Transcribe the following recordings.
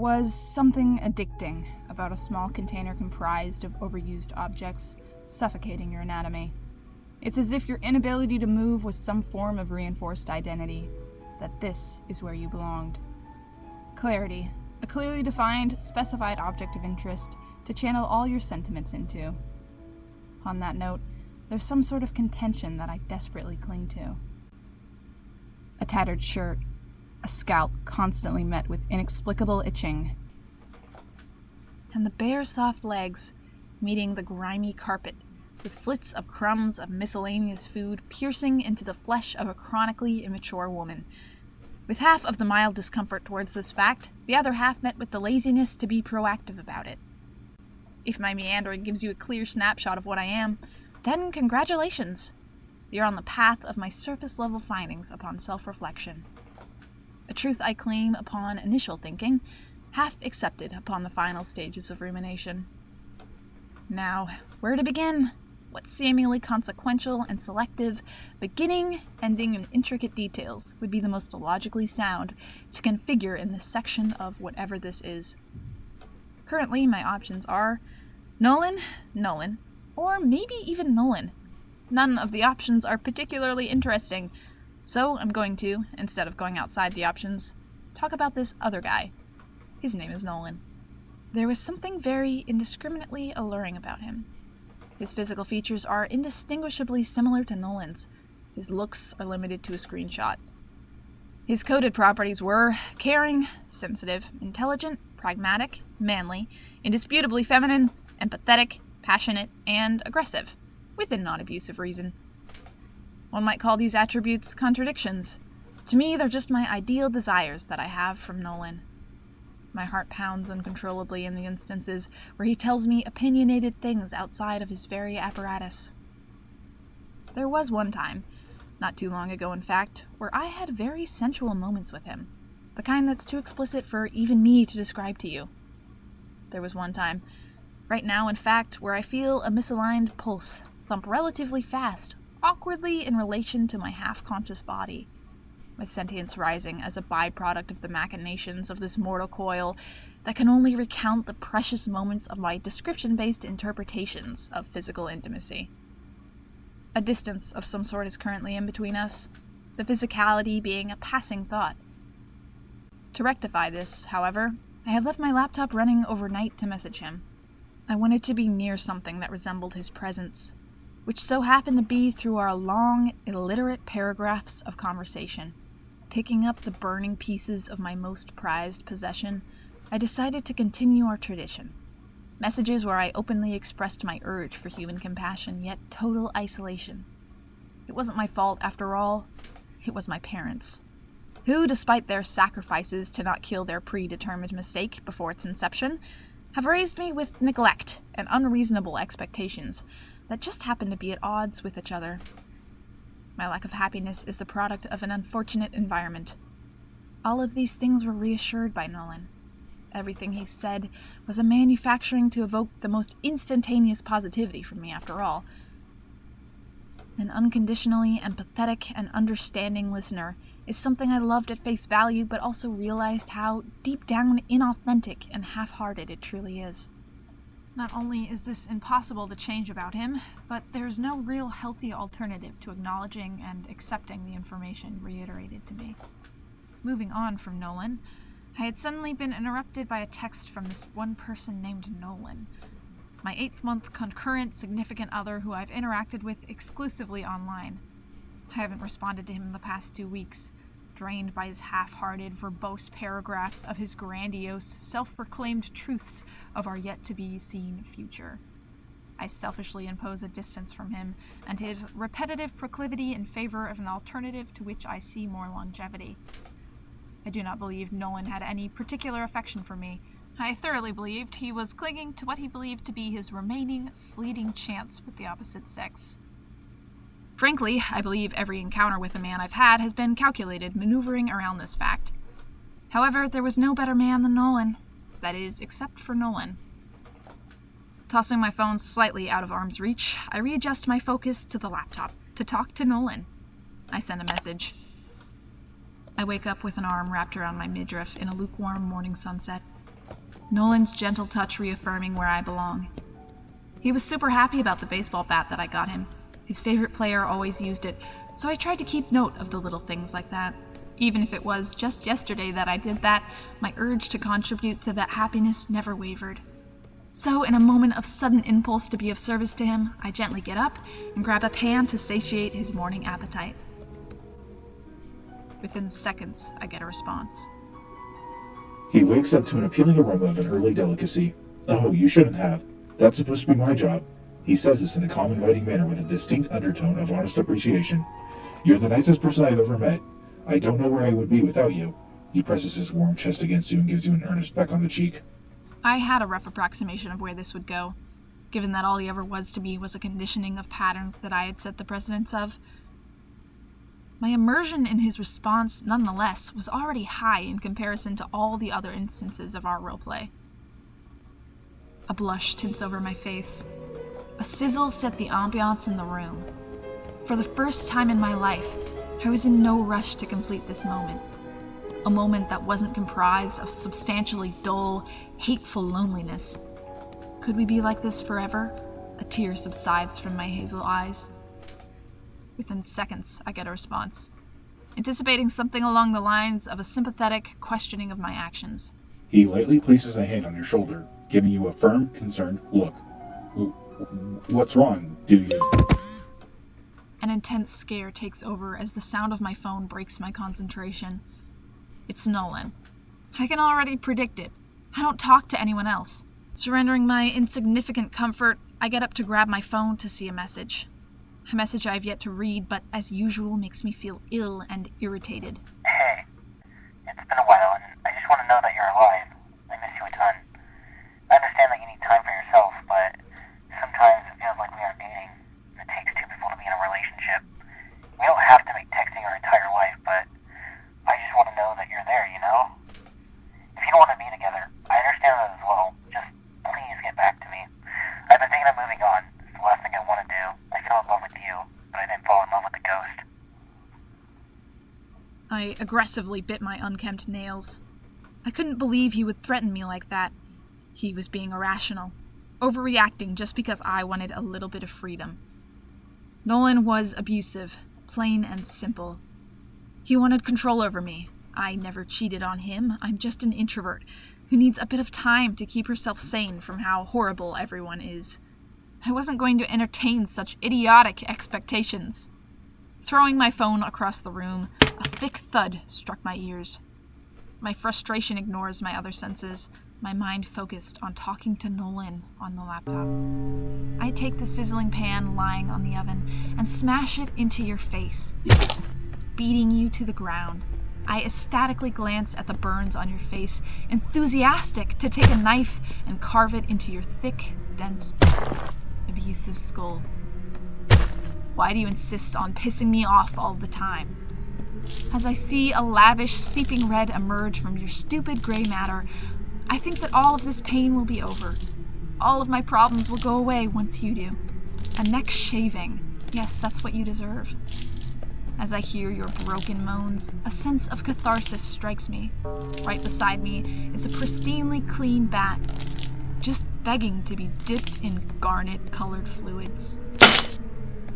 was something addicting about a small container comprised of overused objects suffocating your anatomy. It's as if your inability to move was some form of reinforced identity, that this is where you belonged. Clarity, a clearly defined, specified object of interest to channel all your sentiments into. On that note, there's some sort of contention that I desperately cling to. A tattered shirt, a scalp constantly met with inexplicable itching, and the bare soft legs meeting the grimy carpet with slits of crumbs of miscellaneous food piercing into the flesh of a chronically immature woman. With half of the mild discomfort towards this fact, the other half met with the laziness to be proactive about it. If my meandering gives you a clear snapshot of what I am, then congratulations! You're on the path of my surface-level findings upon self-reflection. A truth I claim upon initial thinking, half accepted upon the final stages of rumination. Now, where to begin? What seemingly consequential and selective, beginning, ending, and intricate details would be the most logically sound to configure in this section of whatever this is? Currently, my options are Nolan, or maybe even Nolan. None of the options are particularly interesting, so I'm going to, instead of going outside the options, talk about this other guy. His name is Nolan. There was something very indiscriminately alluring about him. His physical features are indistinguishably similar to Nolan's. His looks are limited to a screenshot. His coded properties were caring, sensitive, intelligent, pragmatic, manly, indisputably feminine, empathetic, passionate, and aggressive, within non-abusive reason. One might call these attributes contradictions. To me, they're just my ideal desires that I have from Nolan. My heart pounds uncontrollably in the instances where he tells me opinionated things outside of his very apparatus. There was one time, not too long ago in fact, where I had very sensual moments with him, the kind that's too explicit for even me to describe to you. There was one time, right now in fact, where I feel a misaligned pulse thump relatively fast, awkwardly in relation to my half-conscious body, my sentience rising as a byproduct of the machinations of this mortal coil that can only recount the precious moments of my description-based interpretations of physical intimacy. A distance of some sort is currently in between us, the physicality being a passing thought. To rectify this, however, I had left my laptop running overnight to message him. I wanted to be near something that resembled his presence, which so happened to be through our long, illiterate paragraphs of conversation. Picking up the burning pieces of my most prized possession, I decided to continue our tradition. Messages where I openly expressed my urge for human compassion, yet total isolation. It wasn't my fault, after all. It was my parents, who, despite their sacrifices to not kill their predetermined mistake before its inception, have raised me with neglect and unreasonable expectations that just happen to be at odds with each other. My lack of happiness is the product of an unfortunate environment. All of these things were reassured by Nolan. Everything he said was a manufacturing to evoke the most instantaneous positivity from me, after all. An unconditionally empathetic and understanding listener is something I loved at face value, but also realized how deep down inauthentic and half-hearted it truly is. Not only is this impossible to change about him, but there's no real healthy alternative to acknowledging and accepting the information reiterated to me. Moving on from Nolan, I had suddenly been interrupted by a text from this one person named Nolan, my 8th-month concurrent significant other who I've interacted with exclusively online. I haven't responded to him in the past 2 weeks, drained by his half-hearted, verbose paragraphs of his grandiose, self-proclaimed truths of our yet-to-be-seen future. I selfishly impose a distance from him and his repetitive proclivity in favor of an alternative to which I see more longevity. I do not believe Nolan had any particular affection for me. I thoroughly believed he was clinging to what he believed to be his remaining, fleeting chance with the opposite sex. Frankly, I believe every encounter with a man I've had has been calculated, maneuvering around this fact. However, there was no better man than Nolan. That is, except for Nolan. Tossing my phone slightly out of arm's reach, I readjust my focus to the laptop to talk to Nolan. I send a message. I wake up with an arm wrapped around my midriff in a lukewarm morning sunset. Nolan's gentle touch reaffirming where I belong. He was super happy about the baseball bat that I got him. His favorite player always used it, so I tried to keep note of the little things like that. Even if it was just yesterday that I did that, my urge to contribute to that happiness never wavered. So, in a moment of sudden impulse to be of service to him, I gently get up and grab a pan to satiate his morning appetite. Within seconds, I get a response. He wakes up to an appealing aroma of an early delicacy. Oh, you shouldn't have. That's supposed to be my job. He says this in a calm, inviting manner with a distinct undertone of honest appreciation. You're the nicest person I've ever met. I don't know where I would be without you. He presses his warm chest against you and gives you an earnest peck on the cheek. I had a rough approximation of where this would go, given that all he ever was to me was a conditioning of patterns that I had set the precedence of. My immersion in his response, nonetheless, was already high in comparison to all the other instances of our roleplay. A blush tints over my face. A sizzle set the ambiance in the room. For the first time in my life, I was in no rush to complete this moment. A moment that wasn't comprised of substantially dull, hateful loneliness. Could we be like this forever? A tear subsides from my hazel eyes. Within seconds, I get a response, anticipating something along the lines of a sympathetic questioning of my actions. He lightly places a hand on your shoulder, giving you a firm, concerned look. What's wrong, do you? An intense scare takes over as the sound of my phone breaks my concentration. It's Nolan. I can already predict it. I don't talk to anyone else. Surrendering my insignificant comfort, I get up to grab my phone to see a message. A message I have yet to read, but as usual makes me feel ill and irritated. Hey, it's been a while, and I just want to know that you're alive. I miss you a ton. I understand that you need time for yourself, but sometimes it feels like we aren't dating. It takes two people to be in a relationship. We don't have to make texting our entire life, but I just want to know that you're there, you know? If you don't want to be together, I understand that as well. Just please get back to me. I've been thinking of moving on. It's the last thing I want to do. I fell in love with you, but I didn't fall in love with the ghost. I aggressively bit my unkempt nails. I couldn't believe he would threaten me like that. He was being irrational, overreacting just because I wanted a little bit of freedom. Nolan was abusive, plain and simple. He wanted control over me. I never cheated on him. I'm just an introvert who needs a bit of time to keep herself sane from how horrible everyone is. I wasn't going to entertain such idiotic expectations. Throwing my phone across the room, a thick thud struck my ears. My frustration ignores my other senses, my mind focused on talking to Nolan on the laptop. I take the sizzling pan lying on the oven and smash it into your face, beating you to the ground. I ecstatically glance at the burns on your face, enthusiastic to take a knife and carve it into your thick, dense, abusive skull. Why do you insist on pissing me off all the time? As I see a lavish, seeping red emerge from your stupid gray matter, I think that all of this pain will be over. All of my problems will go away once you do. A neck shaving. Yes, that's what you deserve. As I hear your broken moans, a sense of catharsis strikes me. Right beside me is a pristinely clean bat, just begging to be dipped in garnet-colored fluids.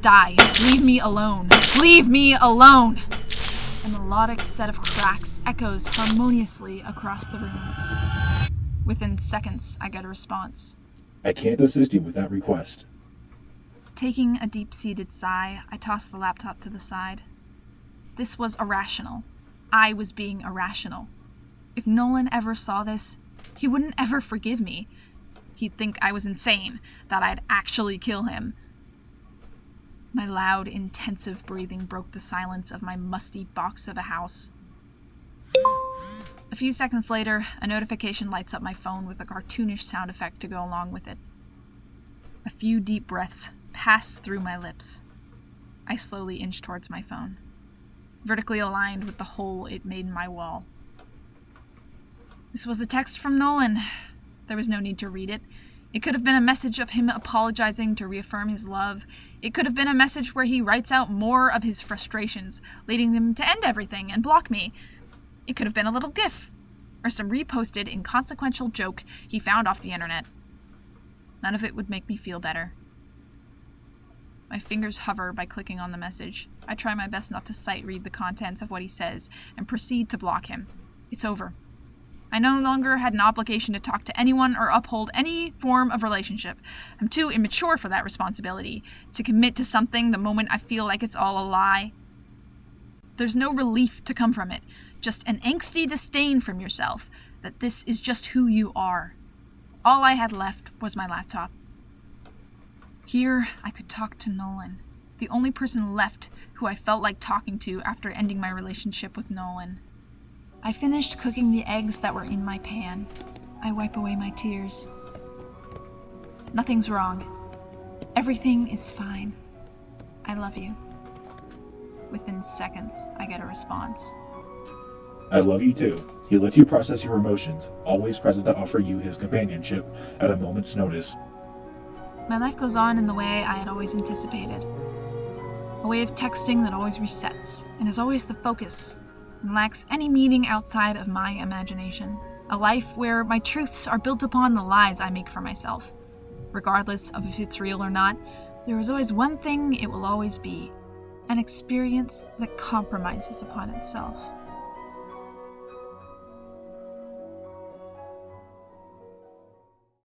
Die. Leave me alone. Leave me alone! A melodic set of cracks echoes harmoniously across the room. Within seconds, I get a response. I can't assist you with that request. Taking a deep-seated sigh, I toss the laptop to the side. This was irrational. I was being irrational. If Nolan ever saw this, he wouldn't ever forgive me. He'd think I was insane, that I'd actually kill him. My loud, intensive breathing broke the silence of my musty box of a house. A few seconds later, a notification lights up my phone with a cartoonish sound effect to go along with it. A few deep breaths pass through my lips. I slowly inch towards my phone, vertically aligned with the hole it made in my wall. This was a text from Nolan. There was no need to read it. It could have been a message of him apologizing to reaffirm his love. It could have been a message where he writes out more of his frustrations, leading him to end everything and block me. It could have been a little gif. or some reposted inconsequential joke he found off the internet. None of it would make me feel better. My fingers hover by clicking on the message. I try my best not to sight read the contents of what he says and proceed to block him. It's over. I no longer had an obligation to talk to anyone or uphold any form of relationship. I'm too immature for that responsibility, to commit to something the moment I feel like it's all a lie. There's no relief to come from it, just an angsty disdain from yourself, that this is just who you are. All I had left was my laptop. Here, I could talk to Nolan, the only person left who I felt like talking to after ending my relationship with Nolan. I finished cooking the eggs that were in my pan. I wipe away my tears. Nothing's wrong. Everything is fine. I love you. Within seconds, I get a response. I love you too. He lets you process your emotions, always present to offer you his companionship at a moment's notice. My life goes on in the way I had always anticipated. A way of texting that always resets, and is always the focus, and lacks any meaning outside of my imagination. A life where my truths are built upon the lies I make for myself. Regardless of if it's real or not, there is always one thing it will always be: an experience that compromises upon itself.